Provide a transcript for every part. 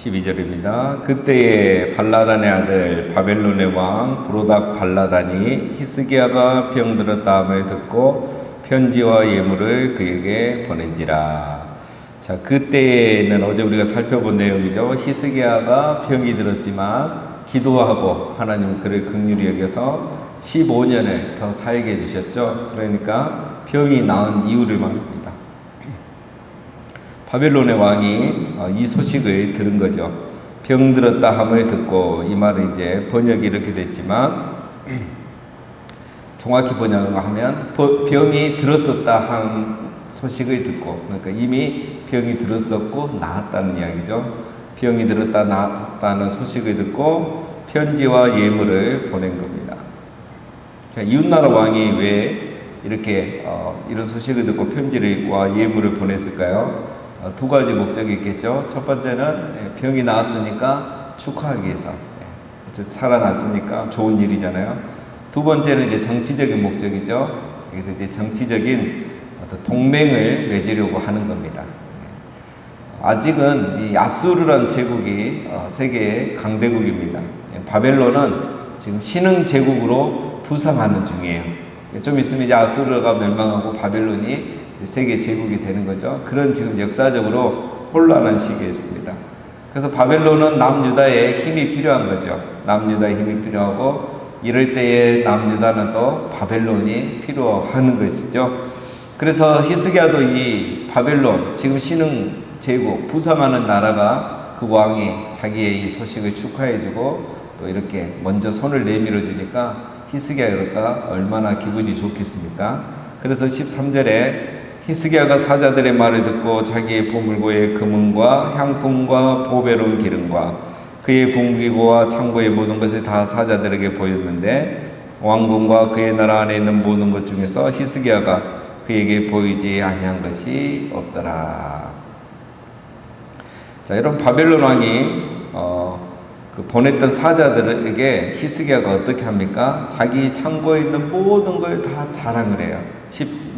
12절입니다. 그때에 발라단의 아들 바벨론의 왕 브로닥 발라단이 히스기야가 병들었다함을 듣고 편지와 예물을 그에게 보낸지라. 자, 그때에는 어제 우리가 살펴본 내용이죠. 히스기야가 병이 들었지만 기도하고 하나님은 그를 긍휼히 여겨서 15년을 더 살게 해주셨죠. 그러니까 병이 나은 이유를 말합니다. 바벨론의 왕이 이 소식을 들은 거죠. 병들었다 함을 듣고, 이 말은 이제 번역이 이렇게 됐지만 정확히 번역하면 병이 들었었다 한 소식을 듣고, 그러니까 이미 병이 들었었고 나았다는 이야기죠. 병이 들었다 나았다는 소식을 듣고 편지와 예물을 보낸 겁니다. 이웃나라 왕이 왜 이렇게 이런 소식을 듣고 편지와 예물을 보냈을까요? 두 가지 목적이 있겠죠. 첫 번째는 병이 나았으니까 축하하기 위해서, 살아났으니까 좋은 일이잖아요. 두 번째는 이제 정치적인 목적이죠. 그래서 이제 정치적인 어떤 동맹을 맺으려고 하는 겁니다. 아직은 이 아수르라는 제국이 세계의 강대국입니다. 바벨론은 지금 신흥 제국으로 부상하는 중이에요. 좀 있으면 이제 아수르가 멸망하고 바벨론이 세계 제국이 되는 거죠. 그런 지금 역사적으로 혼란한 시기였습니다. 그래서 바벨론은 남유다의 힘이 필요한 거죠. 남유다의 힘이 필요하고, 이럴 때에 남유다는 또 바벨론이 필요한 것이죠. 그래서 히스기야도 이 바벨론, 지금 신흥 제국, 부상하는 나라가 그 왕이 자기의 이 소식을 축하해주고 또 이렇게 먼저 손을 내밀어 주니까 히스기야가 얼마나 기분이 좋겠습니까? 그래서 13절에 히스기야가 사자들의 말을 듣고 자기의 보물고의 금은과 향품과 보배로운 기름과 그의 공기고와 창고의 모든 것을 다 사자들에게 보였는데, 왕궁과 그의 나라 안에 있는 모든 것 중에서 히스기야가 그에게 보이지 아니한 것이 없더라. 자, 여러분, 바벨론 왕이 보냈던 사자들에게 히스기야가 어떻게 합니까? 자기 창고에 있는 모든 걸 다 자랑을 해요.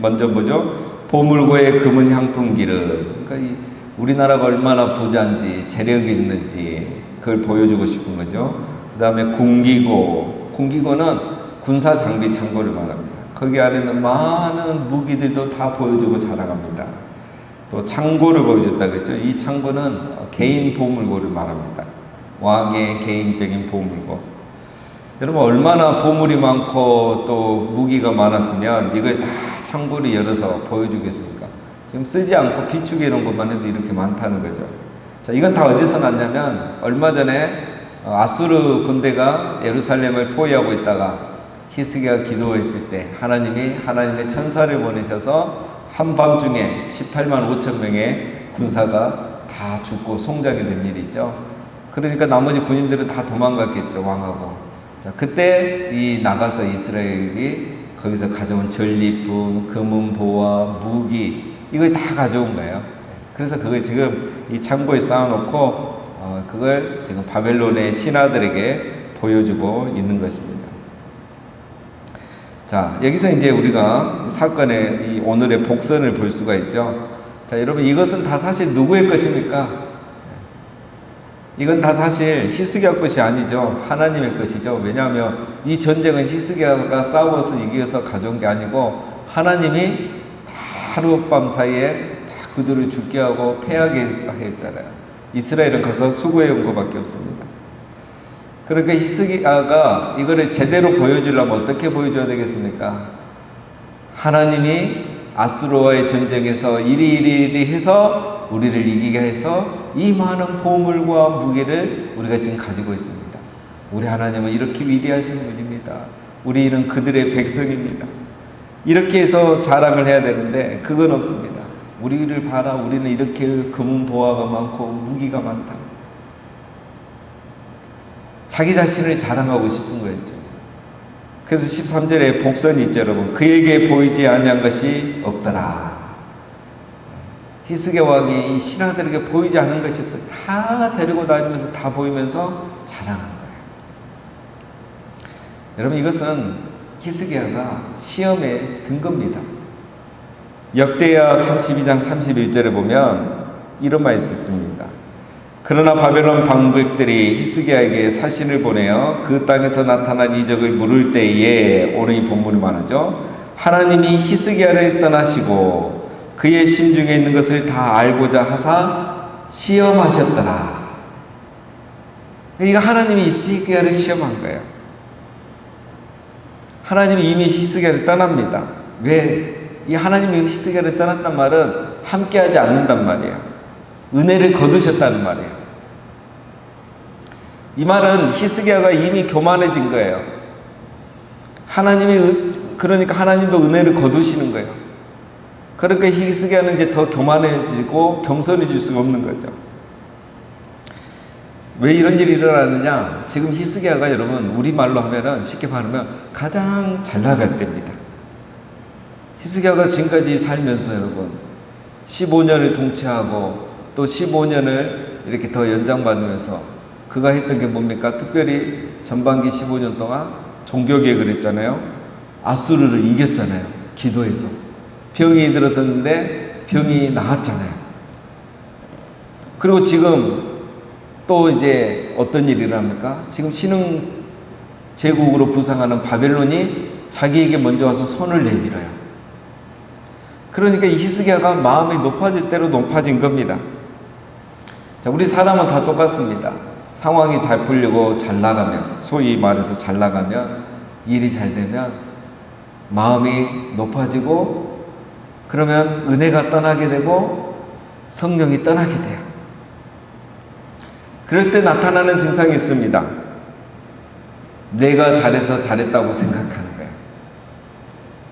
먼저 뭐죠? 보물고의 금은 향품 기름. 그러니까 우리나라가 얼마나 부자인지, 재력이 있는지 그걸 보여주고 싶은 거죠. 그 다음에 궁기고는 군사 장비 창고를 말합니다. 거기 안에 있는 많은 무기들도 다 보여주고 자랑합니다. 또 창고를 보여줬다 그랬죠. 이 창고는 개인 보물고를 말합니다. 왕의 개인적인 보물고. 여러분, 얼마나 보물이 많고 또 무기가 많았으면 이걸 다 창고를 열어서 보여주겠습니까? 지금 쓰지 않고 비축해 놓은 것만 해도 이렇게 많다는 거죠. 자, 이건 다 어디서 났냐면, 얼마 전에 아수르 군대가 예루살렘을 포위하고 있다가 히스기야가 기도했을 때 하나님의 천사를 보내셔서 한밤중에 18만 5천 명의 군사가 다 죽고 송장이 된 일이 있죠. 그러니까 나머지 군인들은 다 도망갔겠죠, 왕하고. 자, 그때 나가서 이스라엘이 거기서 가져온 전리품, 금은보화, 무기, 이걸 다 가져온 거예요. 그래서 그걸 지금 이 창고에 쌓아놓고 그걸 지금 바벨론의 신하들에게 보여주고 있는 것입니다. 자, 여기서 이제 우리가 사건의 이 오늘의 복선을 볼 수가 있죠. 자, 여러분, 이것은 다 사실 누구의 것입니까? 이건 다 사실 히스기야 것이 아니죠. 하나님의 것이죠. 왜냐하면 이 전쟁은 히스기야가 싸워서 이겨서 가져온 게 아니고, 하나님이 하룻밤 사이에 다 그들을 죽게 하고 패하게 했잖아요. 이스라엘은 가서 수고해 온 것밖에 없습니다. 그러니까 히스기야가 이거를 제대로 보여주려면 어떻게 보여줘야 되겠습니까? 하나님이 아수르와의 전쟁에서 이리 해서 우리를 이기게 해서 이 많은 보물과 무기를 우리가 지금 가지고 있습니다. 우리 하나님은 이렇게 위대하신 분입니다. 우리는 그들의 백성입니다. 이렇게 해서 자랑을 해야 되는데 그건 없습니다. 우리를 봐라, 우리는 이렇게 금은 보화가 많고 무기가 많다. 자기 자신을 자랑하고 싶은 거였죠. 그래서 13절에 복선이 있죠, 여러분. 그에게 보이지 아니한 것이 없더라. 히스기야 왕이 이 신하들에게 보이지 않은 것이 없어. 다 데리고 다니면서 다 보이면서 자랑한 거예요. 여러분, 이것은 히스기야가 시험에 든 겁니다. 역대하 32장 31절에 보면 이런 말씀이 있습니다. 그러나 바벨론 방백들이 히스기야에게 사신을 보내어 그 땅에서 나타난 이적을 물을 때에, 오늘 이 본문이 말하죠, 하나님이 히스기야를 떠나시고 그의 심중에 있는 것을 다 알고자 하사 시험하셨더라. 이거 하나님이 히스기야를 시험한 거예요. 하나님이 이미 히스기야를 떠납니다. 왜? 이 하나님이 히스기야를 떠났단 말은 함께하지 않는단 말이에요. 은혜를 거두셨다는 말이에요. 이 말은 히스기야가 이미 교만해진 거예요. 그러니까 하나님도 은혜를 거두시는 거예요. 그러니까 히스기야는 이제 더 교만해지고 겸손해질 수가 없는 거죠. 왜 이런 일이 일어나느냐? 지금 히스기야가 여러분 우리말로 하면은 쉽게 말하면 가장 잘 나갈 때입니다. 히스기야가 지금까지 살면서 여러분 15년을 통치하고 또 15년을 이렇게 더 연장받으면서 그가 했던 게 뭡니까? 특별히 전반기 15년 동안 종교개혁을 했잖아요. 아수르를 이겼잖아요. 기도해서. 병이 들었었는데 병이 나았잖아요. 그리고 지금 또 이제 어떤 일이 일어납니까? 지금 신흥 제국으로 부상하는 바벨론이 자기에게 먼저 와서 손을 내밀어요. 그러니까 이 히스기야가 마음이 높아질 대로 높아진 겁니다. 자, 우리 사람은 다 똑같습니다. 상황이 잘 풀리고 잘 나가면, 소위 말해서 잘 나가면, 일이 잘 되면 마음이 높아지고, 그러면 은혜가 떠나게 되고 성령이 떠나게 돼요. 그럴 때 나타나는 증상이 있습니다. 내가 잘해서 잘했다고 생각하는 거예요.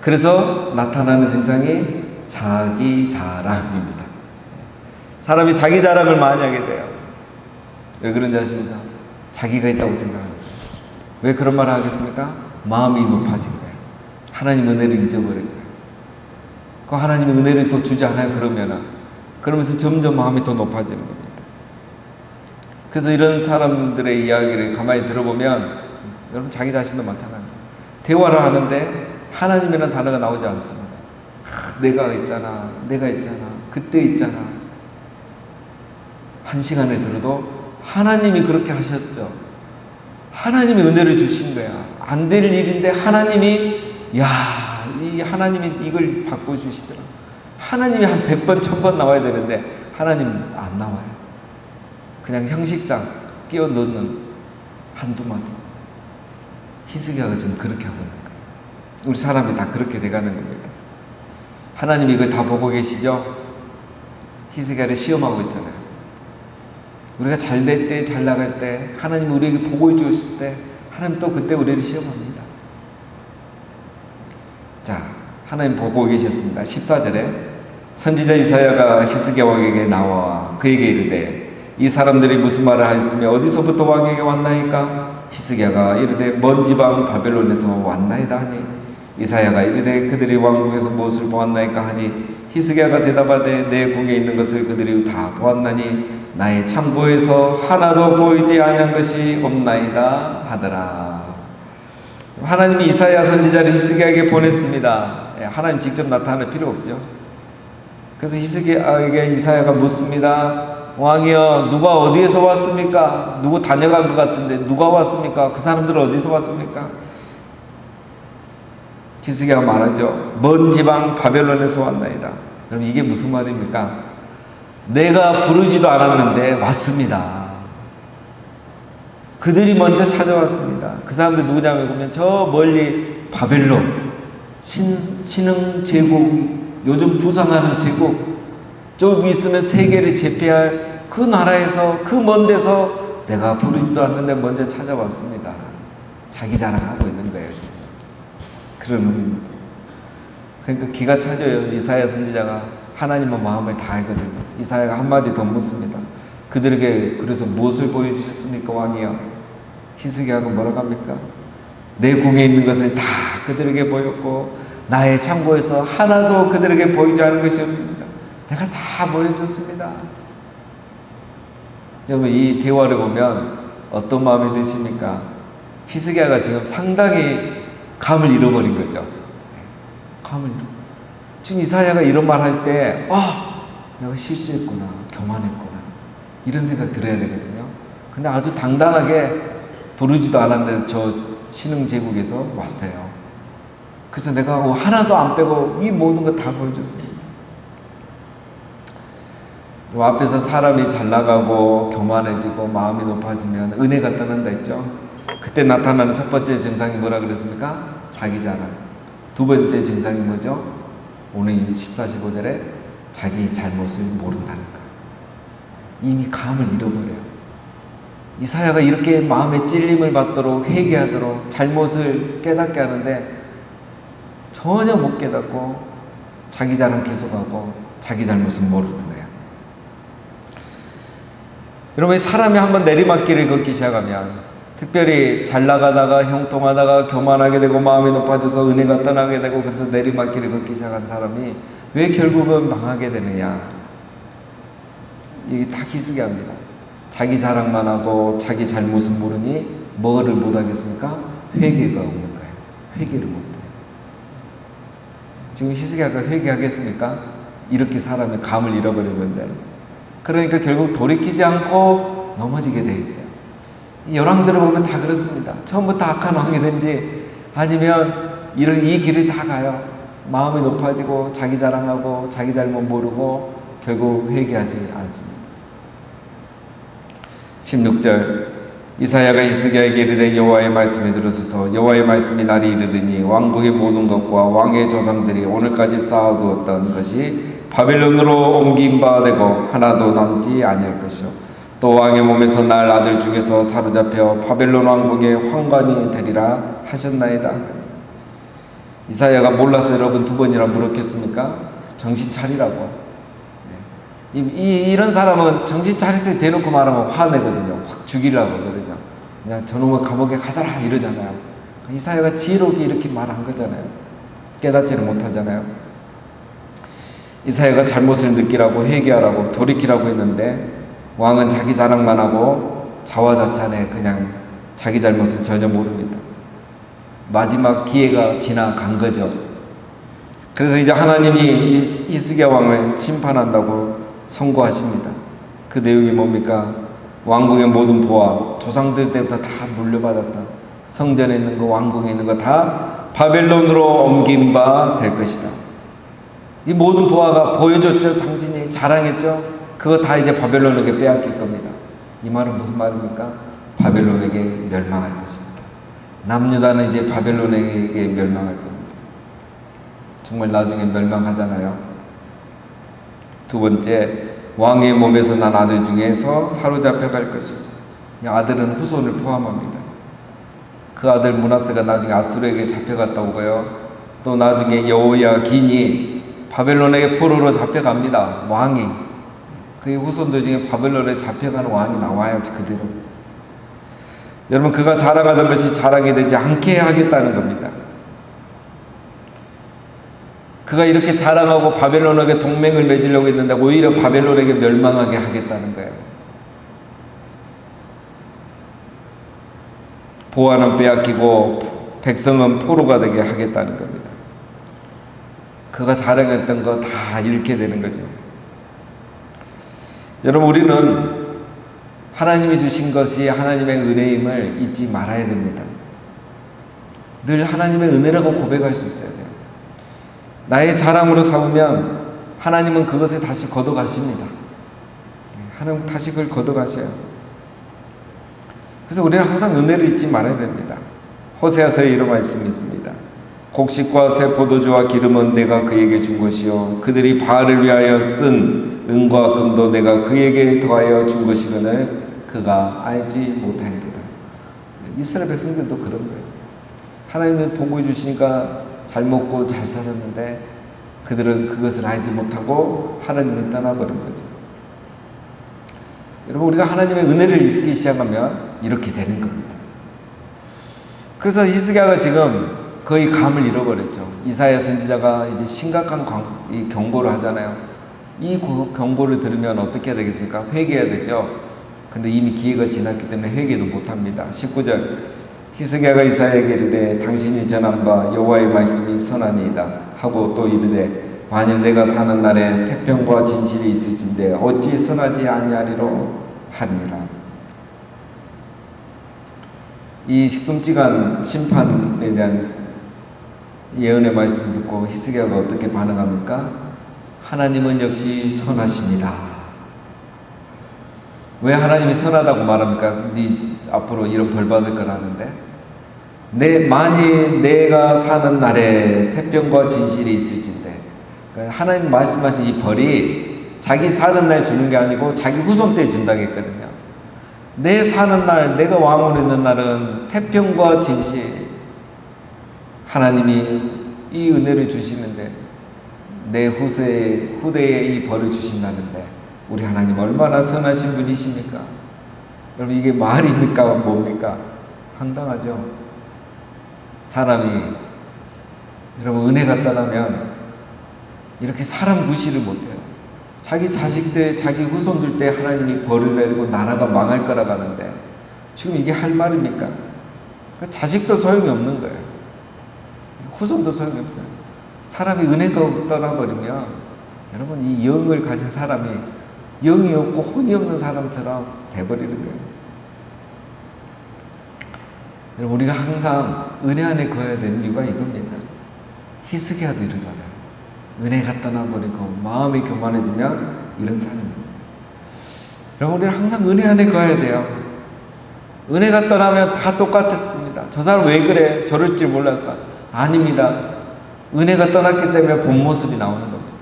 그래서 나타나는 증상이 자기 자랑입니다. 사람이 자기 자랑을 많이 하게 돼요. 왜 그런지 아십니까? 자기가 있다고 생각합니다. 왜 그런 말을 하겠습니까? 마음이 높아진 거예요. 하나님 은혜를 잊어버린 거예요. 그 하나님의 은혜를 또 주지 않아요. 그러면서 점점 마음이 더 높아지는 겁니다. 그래서 이런 사람들의 이야기를 가만히 들어보면 여러분 자기 자신도 마찬가지입니다. 대화를 하는데 하나님이라는 단어가 나오지 않습니다. 내가 있잖아, 그때 있잖아. 한 시간을 들어도 하나님이 그렇게 하셨죠. 하나님이 은혜를 주신 거야. 안 될 일인데 하나님이 하나님이 이걸 바꿔주시더라. 하나님이 한 100번, 1000번 나와야 되는데 하나님 안 나와요. 그냥 형식상 끼워 넣는 한두 마디. 히스기야가 지금 그렇게 하고 있는 거예요. 우리 사람이 다 그렇게 돼가는 겁니다. 하나님이 이걸 다 보고 계시죠? 히스기야를 시험하고 있잖아요. 우리가 잘 될 때, 잘 나갈 때, 하나님이 우리에게 복을 주셨을 때, 하나님 또 그때 우리를 시험합니다. 자, 하나님 보고 계셨습니다. 14절에 선지자 이사야가 히스기야 왕에게 나와 그에게 이르되 이 사람들이 무슨 말을 하였으며 어디서부터 왕에게 왔나이까? 히스기야가 이르되 먼 지방 바벨론에서 왔나이다 하니 이사야가 이르되 그들이 왕궁에서 무엇을 보았나이까 하니 히스기야가 대답하되 내 궁에 있는 것을 그들이 다 보았나니 나의 창고에서 하나도 보이지 아니한 것이 없나이다 하더라. 하나님이 이사야 선지자를 히스기야에게 보냈습니다. 하나님 직접 나타날 필요 없죠. 그래서 히스기야에게 이사야가 묻습니다. 왕이여, 누가 어디에서 왔습니까? 누구 다녀간 것 같은데 누가 왔습니까? 그 사람들은 어디서 왔습니까? 히스기야가 말하죠. 먼 지방 바벨론에서 왔나이다. 그럼 이게 무슨 말입니까? 내가 부르지도 않았는데 왔습니다. 그들이 먼저 찾아왔습니다. 그 사람들 누구냐면 보면 저 멀리 바벨론, 신흥 제국, 요즘 부상하는 제국, 좀 있으면 세계를 제패할 그 나라에서, 그 먼 데서 내가 부르지도 않는데 먼저 찾아왔습니다. 자기 자랑하고 있는 거예요, 지금. 그런 의미입니다. 그러니까 기가 차져요. 이사야 선지자가 하나님의 마음을 다 알거든요. 이사야가 한마디 더 묻습니다. 그들에게 그래서 무엇을 보여주셨습니까, 왕이여? 히스기야가 뭐라고 합니까? 내 궁에 있는 것을 다 그들에게 보였고 나의 창고에서 하나도 그들에게 보이지 않은 것이 없습니다. 내가 다 보여줬습니다. 여러분, 이 대화를 보면 어떤 마음이 드십니까? 히스기야가 지금 상당히 감을 잃어버린 거죠. 감을 잃어. 지금 이사야가 이런 말 할 때, 내가 실수했구나, 교만했구나. 이런 생각 들어야 되거든요. 근데 아주 당당하게 부르지도 않았는데 저 신흥제국에서 왔어요. 그래서 내가 하나도 안 빼고 이 모든 거 다 보여줬습니다. 앞에서 사람이 잘 나가고 교만해지고 마음이 높아지면 은혜가 떠난다 했죠. 그때 나타나는 첫 번째 증상이 뭐라 그랬습니까? 자기 자랑. 두 번째 증상이 뭐죠? 오늘 14, 15절에 자기 잘못을 모른다는 거. 이미 감을 잃어버려요. 이사야가 이렇게 마음에 찔림을 받도록 회개하도록 잘못을 깨닫게 하는데 전혀 못 깨닫고 자기 자랑 계속하고 자기 잘못은 모르는 거예요. 여러분, 사람이 한번 내리막길을 걷기 시작하면, 특별히 잘 나가다가 형통하다가 교만하게 되고 마음이 높아져서 은혜가 떠나게 되고 그래서 내리막길을 걷기 시작한 사람이 왜 결국은 망하게 되느냐, 이게 다 희스기야입니다. 자기 자랑만 하고 자기 잘못은 모르니 뭐를 못하겠습니까? 회개가 없는 거예요. 회개를 못해요. 지금 희스기야가 회개하겠습니까? 이렇게 사람의 감을 잃어버리는데, 그러니까 결국 돌이키지 않고 넘어지게 돼 있어요. 열왕들을 보면 다 그렇습니다. 처음부터 악한 왕이든지 아니면 이 길을 다 가요. 마음이 높아지고 자기 자랑하고 자기 잘못 모르고 결국 회개하지 않습니다. 16절, 이사야가 히스기야에게 이르되 여호와의 말씀이 들으소서. 여호와의 말씀이 날이 이르리니 왕국의 모든 것과 왕의 조상들이 오늘까지 쌓아두었던 것이 바벨론으로 옮긴 바 되고 하나도 남지 아니할 것이요 또 왕의 몸에서 날 아들 중에서 사로잡혀 바벨론 왕국의 황관이 되리라 하셨나이다. 이사야가 몰라서 여러분 두 번이나 물었겠습니까? 정신 차리라고. 이런 사람은 정신 차리세요 대놓고 말하면 화내거든요. 확 죽이려고 하거든요. 그냥 저놈을 감옥에 가더라 이러잖아요. 이사야가 지혜롭게 이렇게 말한 거잖아요. 깨닫지를 못하잖아요. 이사야가 잘못을 느끼라고 회개하라고 돌이키라고 했는데 왕은 자기 자랑만 하고 자화자찬해 그냥 자기 잘못은 전혀 모릅니다. 마지막 기회가 지나간 거죠. 그래서 이제 하나님이 히스기야 왕을 심판한다고 선고하십니다. 그 내용이 뭡니까? 왕궁의 모든 보화, 조상들 때부터 다 물려받았던 성전에 있는 거, 왕궁에 있는 거 다 바벨론으로 옮긴 바 될 것이다. 이 모든 보화가 보여줬죠. 당신이 자랑했죠. 그거 다 이제 바벨론에게 빼앗길 겁니다. 이 말은 무슨 말입니까? 바벨론에게 멸망할 것입니다. 남유다는 이제 바벨론에게 멸망할 겁니다. 정말 나중에 멸망하잖아요. 두 번째, 왕의 몸에서 난 아들 중에서 사로잡혀 갈 것입니다. 이 아들은 후손을 포함합니다. 그 아들 므낫세가 나중에 아수르에게 잡혀갔다고요. 또 나중에 여호야긴이 바벨론에게 포로로 잡혀갑니다. 왕이. 그의 후손들 중에 바벨론에 잡혀가는 왕이 나와요. 그대로. 여러분, 그가 자랑하던 것이 자랑이 되지 않게 하겠다는 겁니다. 그가 이렇게 자랑하고 바벨론에게 동맹을 맺으려고 했는데 오히려 바벨론에게 멸망하게 하겠다는 거예요. 보화는 빼앗기고 백성은 포로가 되게 하겠다는 겁니다. 그가 자랑했던 거 다 잃게 되는 거죠. 여러분, 우리는 하나님이 주신 것이 하나님의 은혜임을 잊지 말아야 됩니다. 늘 하나님의 은혜라고 고백할 수 있어야 돼요. 나의 자랑으로 삼으면 하나님은 그것을 다시 걷어가십니다. 하나님 다시 그걸 걷어가셔요. 그래서 우리는 항상 은혜를 잊지 말아야 됩니다. 호세아서에 이런 말씀이 있습니다. 곡식과 새 포도주와 기름은 내가 그에게 준 것이요 그들이 바알을 위하여 쓴 은과 금도 내가 그에게 더하여 준 것이거늘 그가 알지 못하였도다. 이스라엘 백성들도 그런 거예요. 하나님이 복을 주시니까 잘 먹고 잘 살았는데 그들은 그것을 알지 못하고 하나님을 떠나버린 거죠. 여러분, 우리가 하나님의 은혜를 잊기 시작하면 이렇게 되는 겁니다. 그래서 히스기야가 지금 거의 감을 잃어버렸죠. 이사야 선지자가 이제 심각한 이 경고를 하잖아요. 이 경고를 들으면 어떻게 해야 되겠습니까? 회개해야 되죠. 근데 이미 기회가 지났기 때문에 회개도 못합니다. 19절, 히스기야가 이사야에게 이르되 당신이 전한 바 여호와의 말씀이 선하니이다 하고 또 이르되 만일 내가 사는 날에 태평과 진실이 있을진데 어찌 선하지 아니하리로. 하니라. 이 끔찍한 심판에 대한 예언의 말씀 듣고 히스기야가 어떻게 반응합니까? 하나님은 역시 선하십니다. 왜 하나님이 선하다고 말합니까? 네 앞으로 이런 벌 받을 거라는데, 만일 내가 사는 날에 태평과 진실이 있을진데, 그러니까 하나님 말씀하신 이 벌이 자기 사는 날 주는 게 아니고 자기 후손 때 준다고 했거든요. 내 사는 날, 내가 왕으로 있는 날은 태평과 진실, 하나님이 이 은혜를 주시는데 내 후대에 이 벌을 주신다는데, 우리 하나님 얼마나 선하신 분이십니까? 여러분, 이게 말입니까? 뭡니까? 황당하죠? 사람이, 여러분, 은혜가 떠나면 이렇게 사람 무시를 못해요. 자기 자식들, 자기 후손들 때 하나님이 벌을 내리고 나라가 망할 거라고 하는데, 지금 이게 할 말입니까? 자식도 소용이 없는 거예요. 후손도 소용이 없어요. 사람이 은혜가 떠나버리면, 여러분, 이 영을 가진 사람이 영이 없고 혼이 없는 사람처럼 돼버리는 거예요. 여러분, 우리가 항상 은혜 안에 거해야 되는 이유가 이겁니다. 히스기야도 이러잖아요. 은혜가 떠나버리고 마음이 교만해지면 이런 사람입니다. 여러분, 우리는 항상 은혜 안에 거해야 돼요. 은혜가 떠나면 다 똑같았습니다. 저 사람 왜 그래? 저럴 줄 몰랐어. 아닙니다. 은혜가 떠났기 때문에 본 모습이 나오는 겁니다.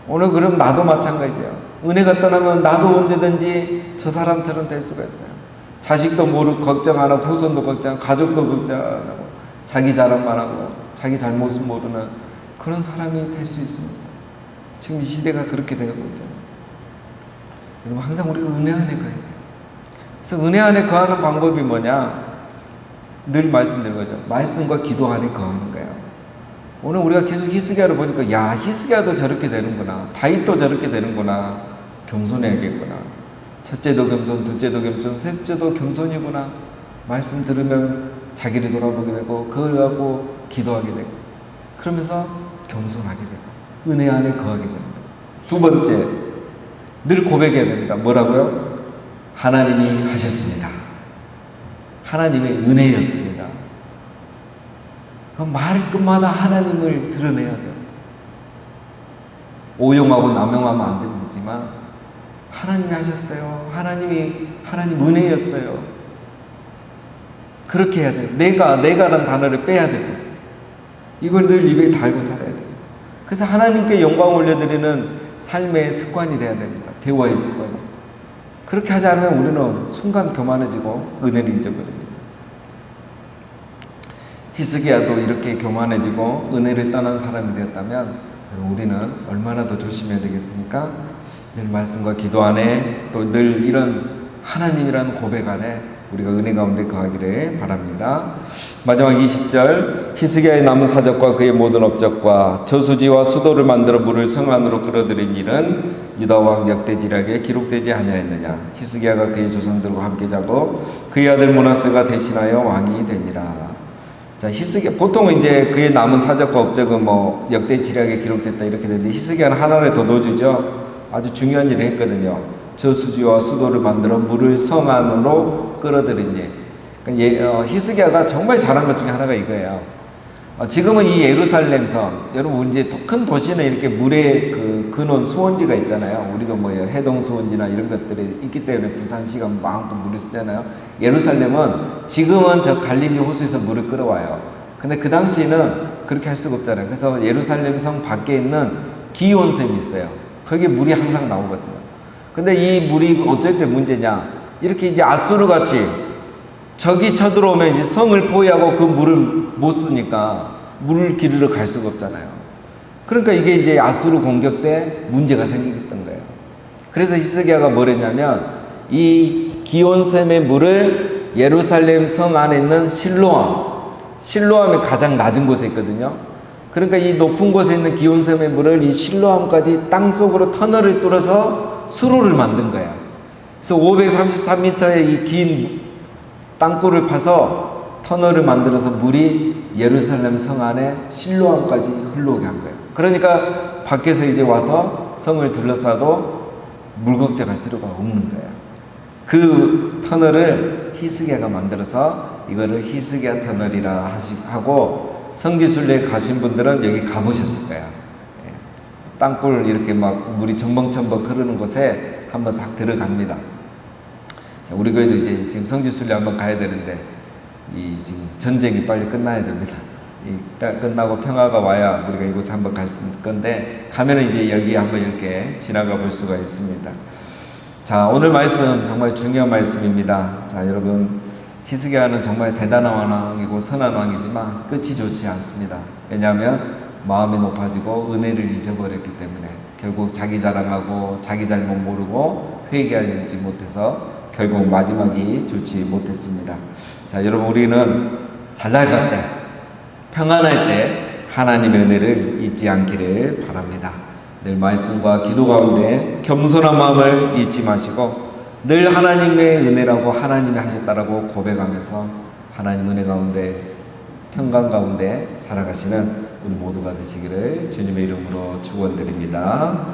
오늘 그럼 나도 마찬가지예요. 은혜가 떠나면 나도 언제든지 저 사람처럼 될 수가 있어요. 자식도 모르고 걱정 안 하고, 후손도 걱정, 가족도 걱정 안 하고, 자기 자랑만 하고, 자기 잘못은 모르는 그런 사람이 될 수 있습니다. 지금 이 시대가 그렇게 되고 있잖아요. 여러분, 항상 우리가 은혜 안에 거해야 돼요. 그래서 은혜 안에 거하는 방법이 뭐냐? 늘 말씀드린 거죠. 말씀과 기도 안에 거하는 거예요. 오늘 우리가 계속 히스기야를 보니까, 야, 히스기야도 저렇게 되는구나, 다윗도 저렇게 되는구나, 겸손해야겠구나. 첫째도 겸손, 둘째도 겸손, 셋째도 겸손이구나. 말씀 들으면 자기를 돌아보게 되고, 그걸 갖고 기도하게 되고, 그러면서 겸손하게 되고, 은혜 안에 거하게 됩니다. 두 번째, 늘 고백해야 됩니다. 뭐라고요? 하나님이 하셨습니다. 하나님의 은혜였습니다. 말 끝마다 하나님을 드러내야 돼요. 오용하고 남용하면 안 되지만, 하나님이 하셨어요. 하나님 은혜였어요. 그렇게 해야 돼요. 내가라는 단어를 빼야 됩니다. 이걸 늘 입에 달고 살아야 돼요. 그래서 하나님께 영광 올려드리는 삶의 습관이 돼야 됩니다. 대화의 습관이. 그렇게 하지 않으면 우리는 순간 교만해지고 은혜를 잊어버립니다. 히스기야도 이렇게 교만해지고 은혜를 떠난 사람이 되었다면, 우리는 얼마나 더 조심해야 되겠습니까? 늘 말씀과 기도 안에, 또 늘 이런 하나님이라는 고백 안에 우리가 은혜 가운데 거하기를 바랍니다. 마지막 20절, 히스기야의 남은 사적과 그의 모든 업적과 저수지와 수도를 만들어 물을 성 안으로 끌어들인 일은 유다 왕 역대지략에 기록되지 아니하였느냐. 히스기야가 그의 조상들과 함께 자고 그의 아들 므낫세가 대신하여 왕이 되니라. 자, 히스기야, 보통은 이제 그의 남은 사적과 업적은 역대지략에 기록됐다 이렇게 되는데, 히스기야는 하나를 더 넣어주죠. 아주 중요한 일을 했거든요. 저수지와 수도를 만들어 물을 성 안으로 끌어들인 일. 그러니까 히스기야가 정말 잘한 것 중에 하나가 이거예요. 지금은 이 예루살렘 성, 여러분 이제 큰 도시는 이렇게 물의 그 근원 수원지가 있잖아요. 우리도 해동 수원지나 이런 것들이 있기 때문에 부산시가 마음껏 물을 쓰잖아요. 예루살렘은 지금은 저 갈릴리 호수에서 물을 끌어와요. 근데 그 당시에는 그렇게 할 수가 없잖아요. 그래서 예루살렘 성 밖에 있는 기온샘이 있어요. 거기에 물이 항상 나오거든요. 근데 이 물이 어쩔 때 문제냐? 이렇게 이제 아수르 같이 적이 쳐들어오면 이제 성을 포위하고 그 물을 못 쓰니까 물을 기르러 갈 수가 없잖아요. 그러니까 이게 이제 아수르 공격 때 문제가 생겼던 거예요. 그래서 히스기야가 뭘 했냐면, 이 기온샘의 물을 예루살렘 성 안에 있는 실로암이 가장 낮은 곳에 있거든요. 그러니까 이 높은 곳에 있는 기온샘의 물을 이 실로암까지 땅속으로 터널을 뚫어서 수로를 만든 거야. 그래서 533m의 이 긴 땅굴을 파서 터널을 만들어서 물이 예루살렘 성 안에 실로암까지 흘러오게 한 거예요. 그러니까 밖에서 이제 와서 성을 둘러싸도 물 걱정할 필요가 없는 거예요. 그 터널을 히스기야가 만들어서 이거를 히스기야 터널이라 하고, 성지순례 가신 분들은 여기 가보셨을 거야. 예. 땅굴 이렇게 막 물이 첨벙첨벙 흐르는 곳에 한번 싹 들어갑니다. 자, 우리 교회도 이제 지금 성지순례 한번 가야 되는데 이 지금 전쟁이 빨리 끝나야 됩니다. 끝나고 평화가 와야 우리가 이곳에 한번 갈 건데, 가면은 이제 여기 한번 이렇게 지나가 볼 수가 있습니다. 자, 오늘 말씀 정말 중요한 말씀입니다. 자, 여러분, 히스기야는 정말 대단한 왕이고 선한 왕이지만 끝이 좋지 않습니다. 왜냐하면 마음이 높아지고 은혜를 잊어버렸기 때문에 결국 자기 자랑하고 자기 잘못 모르고 회개하지 못해서 결국 마지막이 좋지 못했습니다. 자, 여러분, 우리는 잘 나갈 때, 평안할 때 하나님의 은혜를 잊지 않기를 바랍니다. 늘 말씀과 기도 가운데 겸손한 마음을 잊지 마시고 늘 하나님의 은혜라고 하나님이 하셨다라고 고백하면서 하나님 은혜 가운데 평강 가운데 살아가시는 우리 모두가 되시기를 주님의 이름으로 축원드립니다.